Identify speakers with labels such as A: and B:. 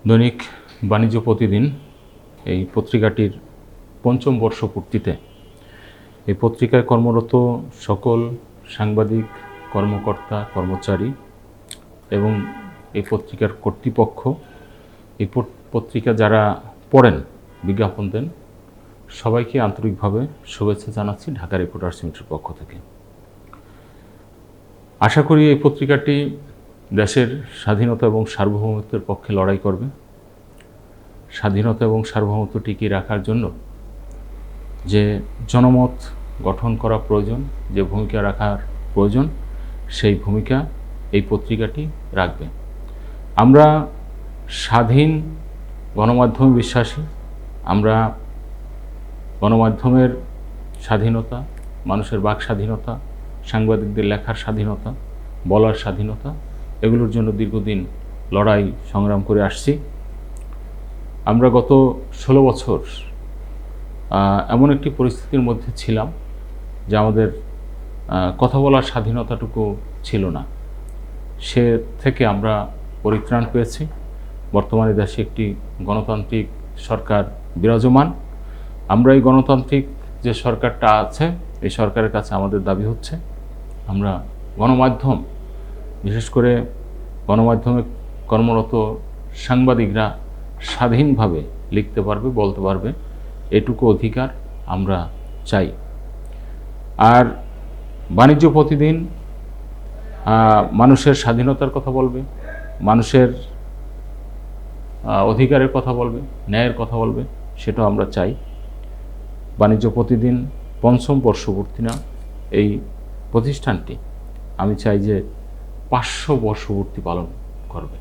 A: দৈনিক বাণিজ্য প্রতিদিন এই পত্রিকাটির পঞ্চম বর্ষপূর্তিতে এই পত্রিকায় কর্মরত সকল সাংবাদিক, কর্মকর্তা, কর্মচারী এবং এই পত্রিকার কর্তৃপক্ষ, এই পত্রিকা যারা পড়েন, বিজ্ঞাপন দেন, সবাইকে আন্তরিকভাবে শুভেচ্ছা জানাচ্ছি ঢাকা রিপোর্টার্স ইউনিটির পক্ষ থেকে। আশা করি এই পত্রিকাটি দেশের স্বাধীনতা এবং সার্বভৌমত্বের পক্ষে লড়াই করবে। স্বাধীনতা এবং সার্বভৌমত্ব টিকিয়ে রাখার জন্য যে জনমত গঠন করা প্রয়োজন, যে ভূমিকা রাখার প্রয়োজন, সেই ভূমিকা এই পত্রিকাটি রাখবে। আমরা স্বাধীন গণমাধ্যমে বিশ্বাসী। আমরা গণমাধ্যমের স্বাধীনতা, মানুষের বাক স্বাধীনতা, সাংবাদিকদের লেখার স্বাধীনতা, বলার স্বাধীনতা, এগুলোর জন্য দীর্ঘদিন লড়াই সংগ্রাম করে আসছি। আমরা গত 16 বছর এমন একটি পরিস্থিতির মধ্যে ছিলাম যে আমাদের কথা বলার স্বাধীনতাটুকু ছিল না। সে থেকে আমরা পরিত্রাণ পেয়েছি। বর্তমানে দেশে একটি গণতান্ত্রিক সরকার বিরাজমান। আমরা এই গণতান্ত্রিক যে সরকারটা আছে, এই সরকারের কাছে আমাদের দাবি হচ্ছে আমরা গণমাধ্যম, বিশেষ করে গণমাধ্যমে কর্মরত সাংবাদিকরা স্বাধীনভাবে লিখতে পারবে, বলতে পারবে, এটুকু অধিকার আমরা চাই। আর বাণিজ্য প্রতিদিন মানুষের স্বাধীনতার কথা বলবে, মানুষের অধিকারের কথা বলবে, ন্যায়ের কথা বলবে, সেটাও আমরা চাই। বাণিজ্য প্রতিদিন পঞ্চম বর্ষপূর্তি না, এই প্রতিষ্ঠানটি আমি চাই যে 500 বর্ষপূর্তি পালন করবে।